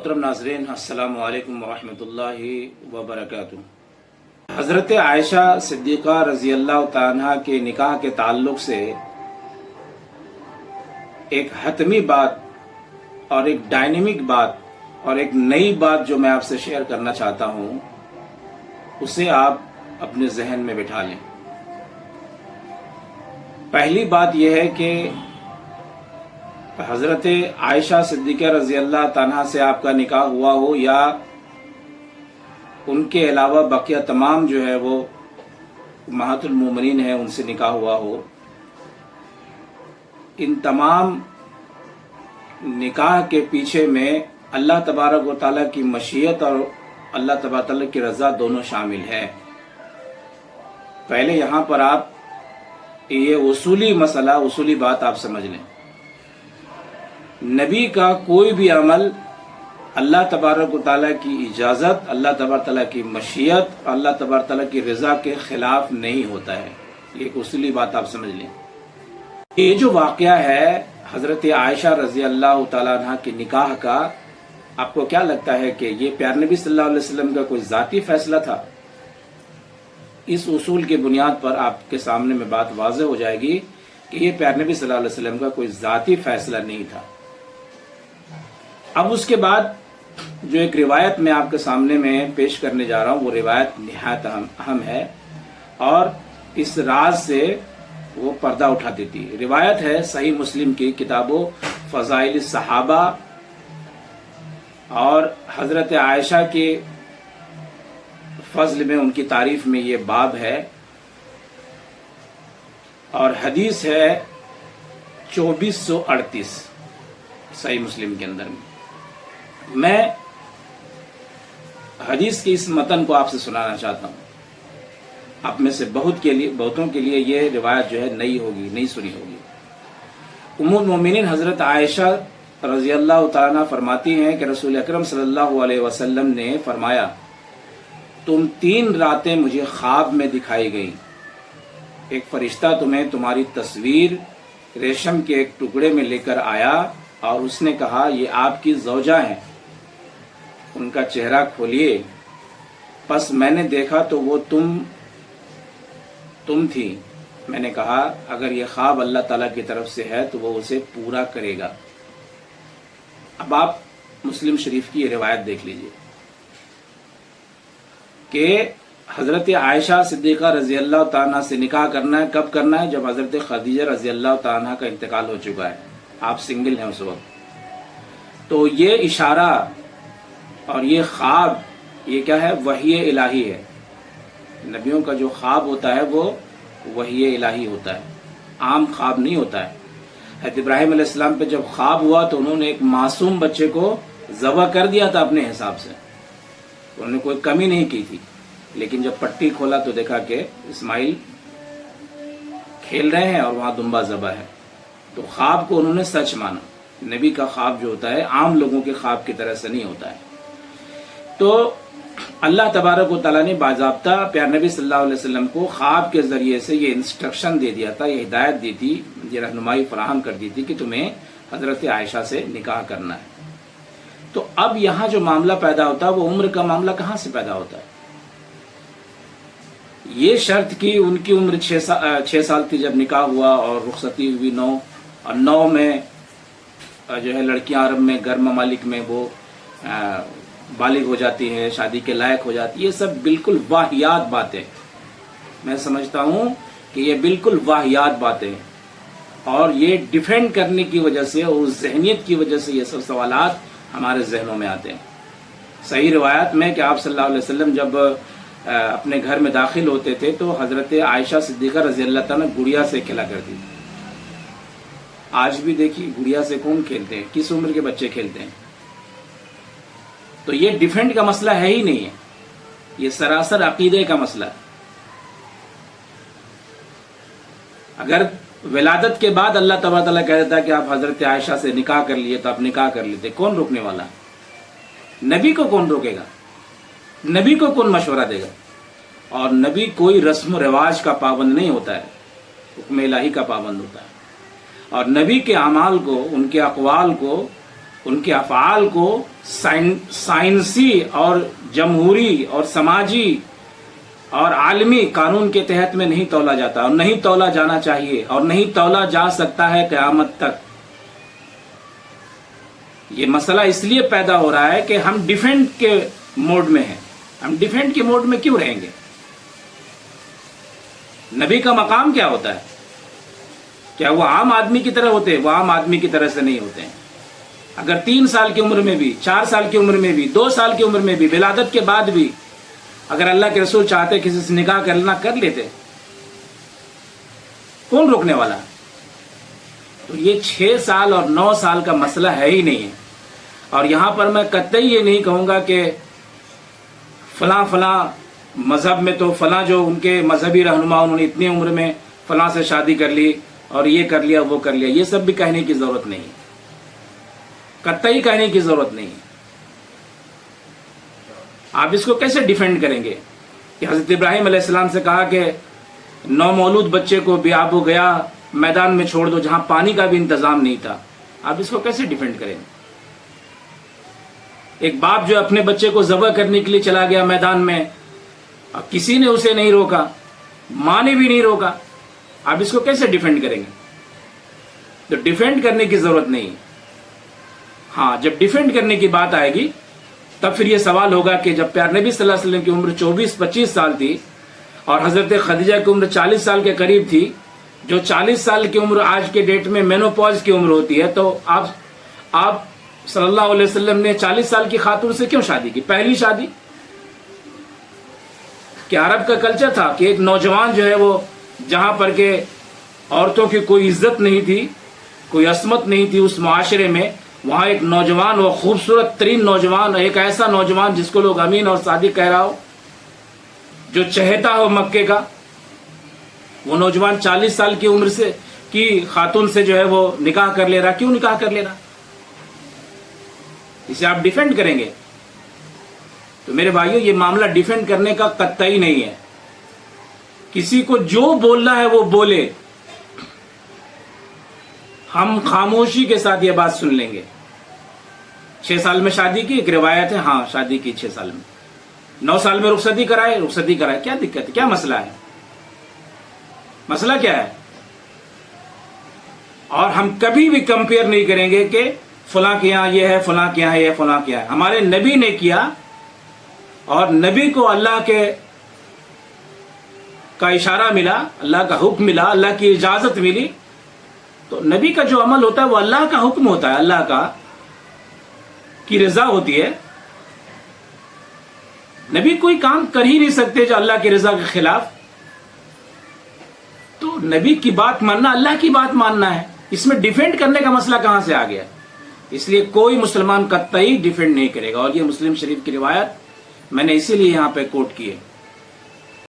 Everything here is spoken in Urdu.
محترم ناظرین، السلام علیکم ورحمۃ اللہ وبرکاتہ۔ حضرت عائشہ صدیقہ رضی اللہ تعالیٰ عنہ کے نکاح کے تعلق سے ایک حتمی بات اور ایک ڈائنامک بات اور ایک نئی بات جو میں آپ سے شیئر کرنا چاہتا ہوں، اسے آپ اپنے ذہن میں بٹھا لیں۔ پہلی بات یہ ہے کہ حضرت عائشہ صدیقہ رضی اللہ تعالیٰ سے آپ کا نکاح ہوا ہو یا ان کے علاوہ بقیہ تمام جو ہے وہ امہات المومنین ہیں ان سے نکاح ہوا ہو، ان تمام نکاح کے پیچھے میں اللہ تبارک و تعالیٰ کی مشیت اور اللہ تبارک و تعالیٰ کی رضا دونوں شامل ہے۔ پہلے یہاں پر آپ یہ اصولی مسئلہ، اصولی بات آپ سمجھ لیں۔ نبی کا کوئی بھی عمل اللہ تبارک و تعالیٰ کی اجازت، اللہ تبارک و تعالیٰ کی مشیت، اللہ تبارک و تعالیٰ کی رضا کے خلاف نہیں ہوتا ہے۔ یہ ایک اصولی بات آپ سمجھ لیں۔ یہ جو واقعہ ہے حضرت عائشہ رضی اللہ تعالیٰ عنہ کے نکاح کا، آپ کو کیا لگتا ہے کہ یہ پیارے نبی صلی اللہ علیہ وسلم کا کوئی ذاتی فیصلہ تھا؟ اس اصول کے بنیاد پر آپ کے سامنے میں بات واضح ہو جائے گی کہ یہ پیارے نبی صلی اللہ علیہ وسلم کا کوئی ذاتی فیصلہ نہیں تھا۔ اب اس کے بعد جو ایک روایت میں آپ کے سامنے میں پیش کرنے جا رہا ہوں، وہ روایت نہایت اہم ہے اور اس راز سے وہ پردہ اٹھا دیتی ہے۔ روایت ہے صحیح مسلم کی کتابوں فضائل الصحابہ، اور حضرت عائشہ کے فضل میں، ان کی تعریف میں یہ باب ہے، اور حدیث ہے 2438 صحیح مسلم کے اندر میں حدیث کی اس متن کو آپ سے سنانا چاہتا ہوں۔ آپ میں سے بہتوں کے لیے یہ روایت جو ہے نئی ہوگی، نہیں سنی ہوگی۔ ام المومنین حضرت عائشہ رضی اللہ تعالیٰ فرماتی ہیں کہ رسول اکرم صلی اللہ علیہ وسلم نے فرمایا، تم 3 راتیں مجھے خواب میں دکھائی گئیں۔ ایک فرشتہ تمہیں تمہاری تصویر ریشم کے ایک ٹکڑے میں لے کر آیا اور اس نے کہا، یہ آپ کی زوجہ ہیں، ان کا چہرہ کھولیے۔ پس میں نے دیکھا تو وہ تم تھی۔ میں نے کہا، اگر یہ خواب اللہ تعالیٰ کی طرف سے ہے تو وہ اسے پورا کرے گا۔ اب آپ مسلم شریف کی یہ روایت دیکھ لیجئے کہ حضرت عائشہ صدیقہ رضی اللہ تعالیٰ سے نکاح کرنا ہے، کب کرنا ہے؟ جب حضرت خدیجہ رضی اللہ تعالیٰ کا انتقال ہو چکا ہے، آپ سنگل ہیں اس وقت۔ تو یہ اشارہ اور یہ خواب، یہ کیا ہے؟ وحی الہی ہے۔ نبیوں کا جو خواب ہوتا ہے وہ وحی الہی ہوتا ہے، عام خواب نہیں ہوتا ہے۔ حضرت ابراہیم علیہ السلام پہ جب خواب ہوا تو انہوں نے ایک معصوم بچے کو ذبح کر دیا تھا اپنے حساب سے، انہوں نے کوئی کمی نہیں کی تھی، لیکن جب پٹی کھولا تو دیکھا کہ اسماعیل کھیل رہے ہیں اور وہاں دمبا ذبح ہے۔ تو خواب کو انہوں نے سچ مانا۔ نبی کا خواب جو ہوتا ہے عام لوگوں کے خواب کی طرح سے نہیں ہوتا ہے۔ تو اللہ تبارک و تعالیٰ نے باضابطہ پیارے نبی صلی اللہ علیہ وسلم کو خواب کے ذریعے سے یہ انسٹرکشن دے دیا تھا، یہ ہدایت دی تھی، یہ رہنمائی فراہم کر دی تھی کہ تمہیں حضرت عائشہ سے نکاح کرنا ہے۔ تو اب یہاں جو معاملہ پیدا ہوتا ہے وہ عمر کا معاملہ کہاں سے پیدا ہوتا ہے؟ یہ شرط کی ان کی عمر 6 سال تھی جب نکاح ہوا اور رخصتی ہوئی 9، اور 9 میں جو ہے لڑکیاں عرب میں غیر ممالک میں وہ بالغ ہو جاتی ہیں، شادی کے لائق ہو جاتی ہے۔ یہ سب بالکل واہیات باتیں، میں سمجھتا ہوں کہ یہ بالکل واہیات باتیں، اور یہ ڈیفینڈ کرنے کی وجہ سے اور اس ذہنیت کی وجہ سے یہ سب سوالات ہمارے ذہنوں میں آتے ہیں۔ صحیح روایت میں کہ آپ صلی اللہ علیہ وسلم جب اپنے گھر میں داخل ہوتے تھے تو حضرت عائشہ صدیقہ رضی اللہ تعالیٰ گڑیا سے کھیلا کرتی تھی۔ آج بھی دیکھیے گڑیا سے کون کھیلتے ہیں؟ کس عمر کے بچے کھیلتے ہیں؟ تو یہ ڈیفینڈ کا مسئلہ ہے ہی نہیں ہے، یہ سراسر عقیدے کا مسئلہ ہے۔ اگر ولادت کے بعد اللہ تبارک تعالیٰ کہہ دیتا ہے کہ آپ حضرت عائشہ سے نکاح کر لیے تو آپ نکاح کر لیتے، کون روکنے والا؟ نبی کو کون روکے گا؟ نبی کو کون مشورہ دے گا؟ اور نبی کوئی رسم و رواج کا پابند نہیں ہوتا ہے، حکم الہی کا پابند ہوتا ہے، اور نبی کے اعمال کو، ان کے اقوال کو ان کے افعال کو سائنسی اور جمہوری اور سماجی اور عالمی قانون کے تحت میں نہیں تولا جاتا، اور نہیں تولا جانا چاہیے، اور نہیں تولا جا سکتا ہے قیامت تک۔ یہ مسئلہ اس لیے پیدا ہو رہا ہے کہ ہم ڈیفینڈ کے موڈ میں ہیں۔ ہم ڈیفینڈ کے موڈ میں کیوں رہیں گے؟ نبی کا مقام کیا ہوتا ہے؟ کیا وہ عام آدمی کی طرح ہوتے ہیں؟ وہ عام آدمی کی طرح سے نہیں ہوتے ہیں۔ اگر 3 سال کی عمر میں بھی، 4 سال کی عمر میں بھی، 2 سال کی عمر میں بھی، ولادت کے بعد بھی اگر اللہ کے رسول چاہتے کسی سے نکاح کرنا کر لیتے، کون روکنے والا؟ تو یہ 6 سال اور 9 سال کا مسئلہ ہے ہی نہیں ہے۔ اور یہاں پر میں قطعی یہ نہیں کہوں گا کہ فلاں مذہب میں تو فلاں جو ان کے مذہبی رہنما انہوں نے اتنی عمر میں فلاں سے شادی کر لی اور یہ کر لیا وہ کر لیا، یہ سب بھی کہنے کی ضرورت نہیں، قطعی کہنے کی ضرورت نہیں۔ آپ اس کو کیسے ڈیفینڈ کریں گے کہ حضرت ابراہیم علیہ السلام سے کہا کہ نومولود بچے کو بیاب و گیا میدان میں چھوڑ دو جہاں پانی کا بھی انتظام نہیں تھا؟ آپ اس کو کیسے ڈیفینڈ کریں گے؟ ایک باپ جو اپنے بچے کو ذبح کرنے کے لیے چلا گیا میدان میں، اب کسی نے اسے نہیں روکا، ماں نے بھی نہیں روکا، آپ اس کو کیسے ڈیفینڈ کریں گے؟ تو ڈیفینڈ کرنے کی ضرورت نہیں۔ ہاں، جب ڈیفینڈ کرنے کی بات آئے گی تب پھر یہ سوال ہوگا کہ جب پیارے نبی صلی اللہ علیہ وسلم کی عمر 24-25 سال تھی اور حضرت خدیجہ کی عمر 40 سال کے قریب تھی، جو 40 سال کی عمر آج کے ڈیٹ میں مینوپاز کی عمر ہوتی ہے، تو آپ صلی اللہ علیہ وسلم نے 40 سال کی خاتون سے کیوں شادی کی؟ پہلی شادی کہ عرب کا کلچر تھا کہ ایک نوجوان جو ہے وہ جہاں پر کہ عورتوں کی کوئی عزت نہیں تھی، کوئی عصمت نہیں تھی اس معاشرے میں، وہاں ایک نوجوان، وہ خوبصورت ترین نوجوان، ایک ایسا نوجوان جس کو لوگ امین اور صادق کہہ رہا ہو، جو چہتا ہو مکے کا، وہ نوجوان 40 سال کی عمر سے کی خاتون سے جو ہے وہ نکاح کر لے رہا۔ کیوں نکاح کر لے رہا؟ اسے آپ ڈیفینڈ کریں گے؟ تو میرے بھائیوں، یہ معاملہ ڈیفینڈ کرنے کا قطعی نہیں ہے۔ کسی کو جو بولنا ہے وہ بولے، ہم خاموشی کے ساتھ یہ بات سن لیں گے۔ 6 سال میں شادی کی، ایک روایت ہے، ہاں شادی کی 6 سال میں، 9 سال میں رخصتی کرائے، کیا دقت ہے؟ کیا مسئلہ ہے؟ مسئلہ کیا ہے؟ اور ہم کبھی بھی کمپیئر نہیں کریں گے کہ فلاں کے یہاں یہ ہے، فلاں کے یہاں یہ ہے، فلاں کے یہاں ہے۔ ہمارے نبی نے کیا، اور نبی کو اللہ کا اشارہ ملا، اللہ کا حکم ملا، اللہ کی اجازت ملی، تو نبی کا جو عمل ہوتا ہے وہ اللہ کا حکم ہوتا ہے، اللہ کی رضا ہوتی ہے۔ نبی کوئی کام کر ہی نہیں سکتے جو اللہ کی رضا کے خلاف، تو نبی کی بات ماننا اللہ کی بات ماننا ہے۔ اس میں ڈیفینڈ کرنے کا مسئلہ کہاں سے آ گیا؟ اس لیے کوئی مسلمان قطعی ڈیفینڈ نہیں کرے گا، اور یہ مسلم شریف کی روایت میں نے اسی لیے یہاں پہ کوٹ کی ہے۔